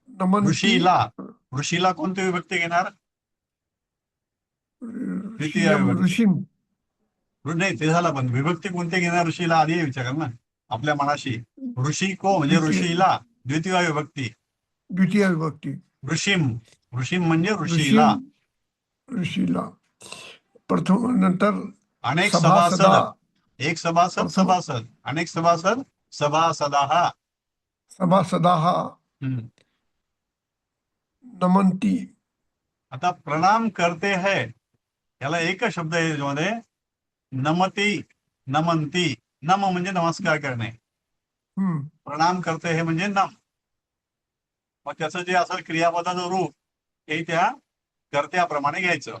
Speaker 3: नमनती.
Speaker 1: ऋषीला कोणती विभक्ती घेणार? द्वितीय
Speaker 3: ऋषियम
Speaker 1: विभक्ती.
Speaker 3: ऋषिम.
Speaker 1: नाही ते झालं, पण विभक्ती कोणती घेणार ऋषीला आधी हे विचारा ना आपल्या मनाशी. ऋषी को म्हणजे
Speaker 3: द्वितीय.
Speaker 1: ऋषीला द्वितीय विभक्ती.
Speaker 3: द्वितीय विभक्ती.
Speaker 1: ऋषिम ऋषिम म्हणजे ऋषीला.
Speaker 3: ऋषीला. प्रथम नंतर
Speaker 1: अनेक
Speaker 3: सभासदा.
Speaker 1: सभासद. एक सभासद
Speaker 3: प्रथम.
Speaker 1: सभासद. अनेक सभासद सभासदाः.
Speaker 3: सभासदाः
Speaker 1: हम्म.
Speaker 3: नमन्ति.
Speaker 1: आता प्रणाम करते है याला एकच शब्द आहे याच्यामध्ये, नमती नमंती. नम म्हणजे नमस्कार करणे. प्रणाम करते है म्हणजे नम. मग त्याचं जे असेल क्रियापदाचं रूप हे त्या कर्त्याप्रमाणे घ्यायचं.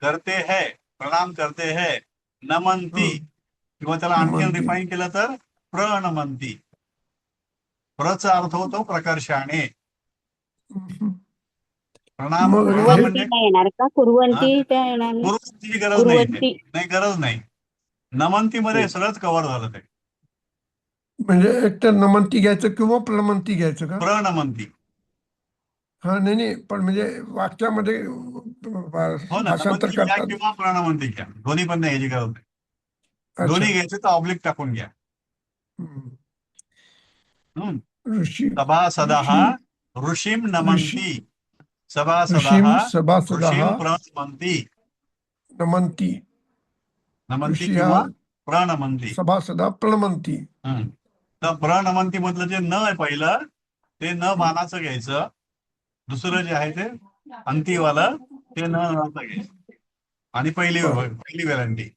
Speaker 1: करते है, प्रणाम करते है, नमंती. किंवा त्याला आणखी
Speaker 3: नमन्ति.
Speaker 1: रिफाईन केलं तर प्रणमंती. प्रचा अर्थ होतो प्रकर्षाने. प्रणाम
Speaker 3: मग
Speaker 1: प्रणाम
Speaker 3: हे-
Speaker 6: कुर्वंती
Speaker 1: म्हणजे
Speaker 6: नाही येणार का? कुर्वंती त्या येणार नाही?
Speaker 1: कुर्वंतीची गरज नाही इथे.
Speaker 6: कुर्वंती.
Speaker 1: नाही गरज नाही. नमंती मध्ये सगळंच कव्हर झालं ते.
Speaker 3: म्हणजे एक तर नमन्ति घ्यायचं किंवा प्रणमन्ति घ्यायचं का?
Speaker 1: प्रणमंती.
Speaker 3: हा नाही पण म्हणजे वाक्यामध्ये
Speaker 1: हो ना,
Speaker 3: भाषांतर
Speaker 1: नमंती घ्या
Speaker 3: करतात.
Speaker 1: किंवा प्रणमंती घ्या, दोन्ही पण नाही घ्यायची गरज नाही.
Speaker 3: अच्छा.
Speaker 1: दोन्ही घ्यायचे तर ऑब्लिक टाकून घ्या.
Speaker 3: हम्म.
Speaker 1: हम्म.
Speaker 3: ऋषी
Speaker 1: सभासदाः
Speaker 3: ऋषी-
Speaker 1: ऋषिं नमन्ति. सभासदाः
Speaker 3: ऋषिं सभासदाः
Speaker 1: ऋषिं प्रणमन्ति.
Speaker 3: नमन्ति.
Speaker 1: नमन्ति
Speaker 3: ऋषी
Speaker 1: किंवा
Speaker 3: हा
Speaker 1: प्रणमन्ति.
Speaker 3: सभासदा प्रणमन्ति.
Speaker 1: हम्म. तर प्रणमन्ति मधलं जे न आहे पहिलं ते न मानाचं घ्यायचं. दुसरं जे आहे ते अंतिवालं ते न नाचं घ्यायचं. आणि पहिली वेलांटी.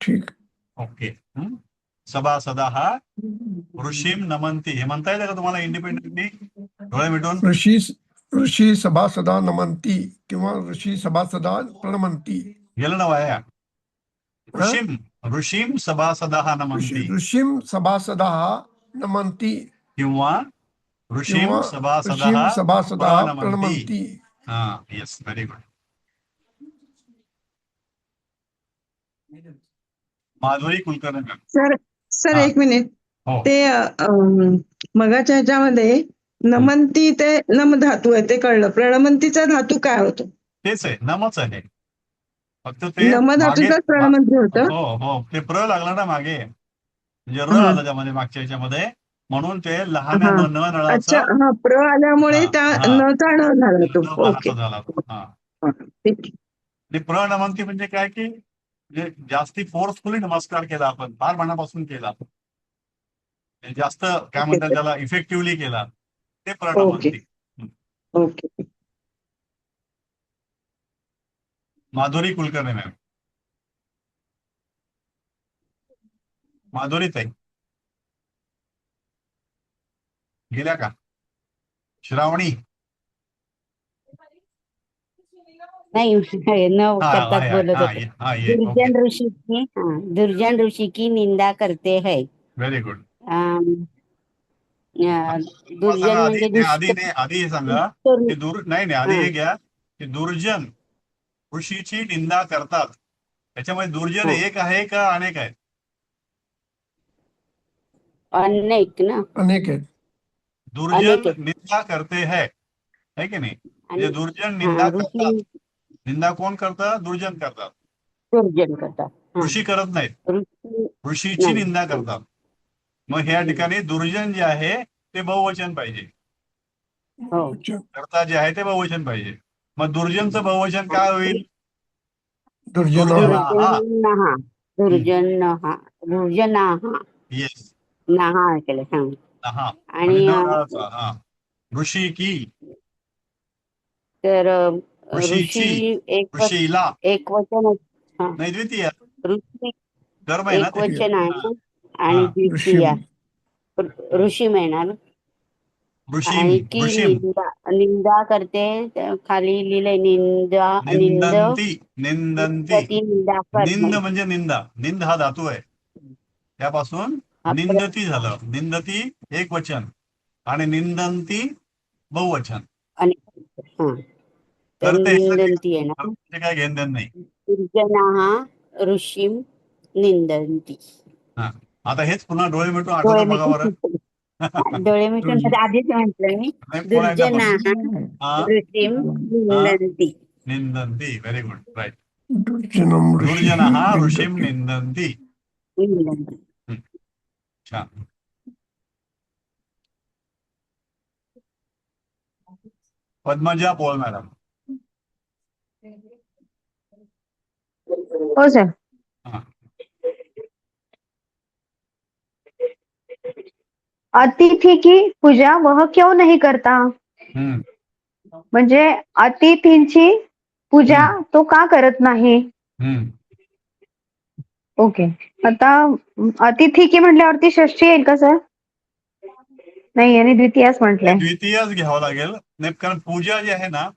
Speaker 3: ठीक.
Speaker 1: ओके. सभासदाः ऋषिं नमन्ति. हे म्हणता येतं का तुम्हाला इंडिपेंडेंटली डोळे मिटून?
Speaker 3: ऋषी सभासदा नमन्ति किंवा ऋषी सभासदा प्रणमन्ति.
Speaker 1: गेलं ना वाया. ऋषिं सभासदाः नमन्ति
Speaker 3: ऋषिं सभासदाः नमन्ति
Speaker 1: किंवा ऋषिं
Speaker 3: किंवा
Speaker 1: सभासदाः
Speaker 3: ऋषिं सभासदाः
Speaker 1: प्रणमन्ति.
Speaker 3: प्रणमन्ति.
Speaker 1: हा, yes, very good. Madhuri Kulkarni ma'am.
Speaker 8: Sir
Speaker 1: हा.
Speaker 8: एक मिनिट.
Speaker 1: हो.
Speaker 8: ते मगाच्या ह्याच्यामध्ये नमन्ती ते नम धातू आहे ते कळलं. प्रणमंतीचा धातू काय होतो?
Speaker 1: तेच आहे, नमच आहे. फक्त ते
Speaker 8: नम
Speaker 1: मागे
Speaker 8: धातूचाच प्रणमंती होतं.
Speaker 1: हो हो, ते प्र लागला ना मागे, म्हणजे र
Speaker 8: हा.
Speaker 1: आलं त्यामध्ये मागच्या ह्याच्यामध्ये, म्हणून ते लहान
Speaker 8: हा.
Speaker 1: न
Speaker 8: अच्छा
Speaker 1: नळाचं
Speaker 8: हा प्र आल्यामुळे
Speaker 1: हा,
Speaker 8: त्या
Speaker 1: हा.
Speaker 8: नचा न झाला तो.
Speaker 1: न
Speaker 8: ओके.
Speaker 1: मानाचा झाला तो. हा.
Speaker 8: ठीक आहे.
Speaker 1: आणि प्रणमंती म्हणजे काय की म्हणजे जास्ती फोर्सफुली नमस्कार केला आपण, फार मनापासून केला, म्हणजे जास्त काय म्हणतात त्याला इफेक्टिव्हली केला, ते प्रणमंती.
Speaker 8: ओके.
Speaker 1: माधुरी कुलकर्णी मॅम. माधुरी ताई गेल्या का? श्रावणी.
Speaker 6: नाही न
Speaker 1: हा,
Speaker 6: करताच
Speaker 1: आहे,
Speaker 6: बोलत
Speaker 1: हा,
Speaker 6: होते.
Speaker 1: हा, ये. ओके,
Speaker 6: दुर्जन ऋषि की निंदा करते है.
Speaker 1: Very good. मला
Speaker 6: दुर्जन
Speaker 1: सांगा आधी
Speaker 6: म्हणजे
Speaker 1: नाही
Speaker 6: दुष्ट
Speaker 1: आधी नाही आधी हे सांगा
Speaker 6: दुष्ट-
Speaker 1: की नाही नाही आधी
Speaker 6: हा,
Speaker 1: हे घ्या की दुर्जन ऋषीची निंदा करतात. त्याच्यामध्ये दुर्जन
Speaker 6: हा.
Speaker 1: एक आहे का अनेक आहेत?
Speaker 6: अनेक ना,
Speaker 3: अनेक आहेत.
Speaker 1: दुर्जन
Speaker 6: अनेक आहेत.
Speaker 1: निंदा करते है की नाही? म्हणजे
Speaker 6: आणि
Speaker 1: दुर्जन
Speaker 6: हा
Speaker 1: निंदा
Speaker 6: ऋषी
Speaker 1: करतात. निंदा कोण करतात? दुर्जन करतात.
Speaker 6: दुर्जन करतात. हा,
Speaker 1: ऋषी करत नाहीत.
Speaker 6: ऋषी
Speaker 1: ऋषीची
Speaker 6: नाही.
Speaker 1: निंदा करतात. मग ह्या ठिकाणी दुर्जन जे आहे ते बहुवचन पाहिजे.
Speaker 6: हो.
Speaker 1: करता जे आहे ते बहुवचन पाहिजे. मग दुर्जनचं बहुवचन काय होईल?
Speaker 3: दुर्जन
Speaker 1: दुर्जनाः.
Speaker 6: दुर्जनाः दुर्जनाः दुर्जनाः
Speaker 1: येस.
Speaker 6: नाहा केलं सांग.
Speaker 1: हा आणि
Speaker 6: आणि
Speaker 1: हा ऋषी की
Speaker 6: तर ऋषी
Speaker 1: ऋषीची ऋषीला
Speaker 6: एक वचन हा,
Speaker 1: नाही द्वितीय
Speaker 6: ऋषी
Speaker 1: कर्म आहे ना
Speaker 6: एक
Speaker 1: ते.
Speaker 6: वचन आहे
Speaker 1: हा
Speaker 6: आणि
Speaker 3: ऋषी
Speaker 6: द्वितीय ऋषी मिळणार.
Speaker 1: ऋषीम
Speaker 6: आणि की
Speaker 1: ऋषीम
Speaker 6: निंदा निंदा करते खाली लिहिलंय निंदा
Speaker 1: निंदंती निंदंती.
Speaker 6: निंदती निंदा
Speaker 1: निंद
Speaker 6: करणे.
Speaker 1: म्हणजे निंदा. निंद हा धातू आहे. त्यापासून
Speaker 6: हा
Speaker 1: निंदती झालं. निंदती एक वचन आणि निंदंती बहुवचन.
Speaker 6: आणि हा तर
Speaker 1: करते
Speaker 6: निंदंती आहे ना.
Speaker 1: म्हणजे काय घेणं देणं नाही.
Speaker 6: दुर्जनाः ऋषीम निंदन्ति.
Speaker 1: हा आता हेच पुन्हा डोळे मिटून
Speaker 6: डोळे
Speaker 1: आठवतं बघा बरं.
Speaker 6: मिटून डोळे मिटून आधीच म्हटलं मी.
Speaker 1: नाही, पुन्हा एकदा बघ.
Speaker 6: दुर्जनाः
Speaker 1: हा
Speaker 6: ऋषीम निंदन्ति.
Speaker 1: निंदंती. Very good. राईट.
Speaker 3: दुर्जनम
Speaker 1: दुर्जनः
Speaker 3: ऋषी
Speaker 1: ऋषीम निंदंती.
Speaker 6: निंदन्ति.
Speaker 1: छान. पद्मजा पोळ मॅडम.
Speaker 7: हो सर.
Speaker 1: हा.
Speaker 7: अतिथि की पूजा वह क्यों नहीं करता?
Speaker 1: हम्म.
Speaker 7: म्हणजे अतिथींची पूजा तो का करत नाही?
Speaker 1: हम्म.
Speaker 7: ओके. आता अतिथी की म्हटल्यावरती षष्ठी येईल का सर? नाही आणि द्वितीयाच
Speaker 1: हे
Speaker 7: म्हटलंय.
Speaker 1: द्वितीयच घ्यावं लागेल. नाही कारण पूजा जी आहे ना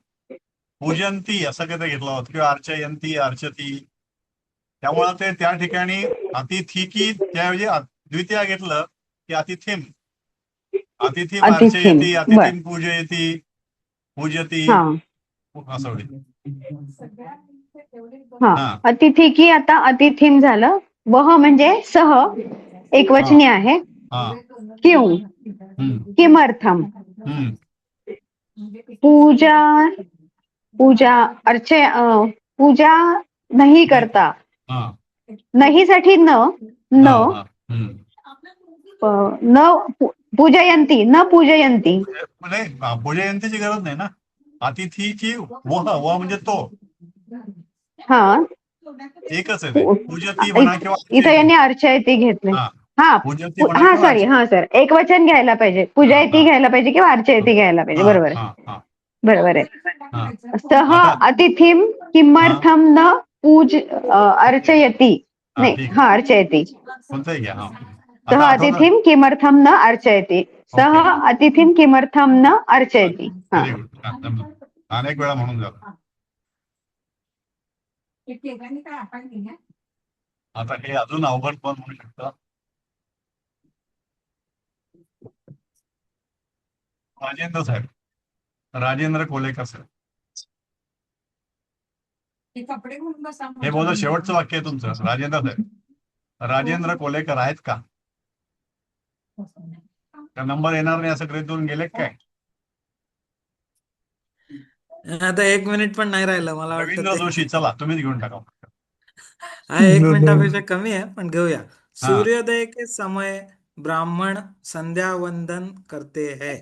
Speaker 1: पूजंती असं काही घेतलं होतं किंवा अर्चयंती अर्चती. त्यामुळे ते त्या ठिकाणी अतिथी की त्याऐवजी द्वितीय घेतलं की अतिथीम. अतिथीम
Speaker 7: अतिथीम.
Speaker 1: अर्चयती
Speaker 7: बर.
Speaker 1: अतिथीम पूजयती पूजती
Speaker 7: हा
Speaker 1: असं होईल.
Speaker 7: हा.
Speaker 1: हा.
Speaker 7: अतिथी की आता अतिथीम झालं. वह म्हणजे सह एक वचनी आहे.
Speaker 1: हा.
Speaker 7: क्यों
Speaker 1: हम्म.
Speaker 7: किमर्थम
Speaker 1: हम्म.
Speaker 7: पूजा पूजा पूजा नाही करता.
Speaker 1: हा.
Speaker 7: नाही साठी न न
Speaker 1: हा. हा. हम्म.
Speaker 7: न पूजयंती न पूजयंती.
Speaker 1: म्हणजे पूजयंतीची गरज नाही ना. अतिथीची व म्हणजे तो
Speaker 7: हा
Speaker 1: एकच आहे ते. पूजती म्हणा किंवा
Speaker 7: इथं यांनी अर्चयती घेतले.
Speaker 1: हा.
Speaker 7: हा
Speaker 1: पूजती म्हणा
Speaker 7: हा
Speaker 1: किंवा
Speaker 7: सॉरी हा सर एक वचन घ्यायला पाहिजे. पूजयती घ्यायला पाहिजे किंवा अर्चयती घ्यायला पाहिजे.
Speaker 1: हा.
Speaker 7: बरोबर आहे.
Speaker 1: हा. हा.
Speaker 7: बरोबर आहे.
Speaker 1: हा.
Speaker 7: सह
Speaker 1: आता
Speaker 7: अतिथीम किमर्थम न अर्चयती.
Speaker 1: हा
Speaker 7: नाही
Speaker 1: ठीक आहे.
Speaker 7: हा अर्चयती.
Speaker 1: कोणताही घ्या. हा
Speaker 7: सह
Speaker 1: आता आठवतं.
Speaker 7: अतिथीम किमर्थम न अर्चयती. सह
Speaker 1: ओके.
Speaker 7: अतिथीम किमर्थम न अर्चयती. हा
Speaker 1: व्हेरी गुड. अनेक वेळा म्हणून झालं. आता हे अजून अवघड पण म्हणू शकतं. राजेंद्र साहेब. राजेंद्र कोलेकर साहेब. हे बोलतो शेवटचं वाक्य आहे तुमचं. राजेंद्र साहेब. राजेंद्र कोलेकर आहेत का? का नंबर येणार नाही असं गृहीत धरून गेले काय?
Speaker 9: आता 1 मिनिट पण नाही राहिलं मला वाटतं
Speaker 1: रवींद्र
Speaker 9: ते.
Speaker 1: जोशी चला तुम्हीच घेऊन टाका.
Speaker 9: हा 1 मिनिटापेक्षा कमी आहे पण घेऊया.
Speaker 1: हा.
Speaker 9: सूर्योदय के समय ब्राह्मण संध्या वंदन करते है.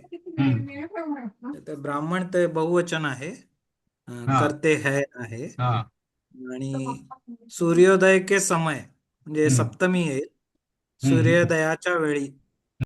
Speaker 9: तर ब्राह्मण ते बहुवचन आहे.
Speaker 1: हा.
Speaker 9: करते है आहे.
Speaker 1: हा.
Speaker 9: आणि सूर्योदय के समय म्हणजे
Speaker 1: हम्म.
Speaker 9: सप्तमी येईल.
Speaker 1: हम्म.
Speaker 9: सूर्योदयाच्या वेळी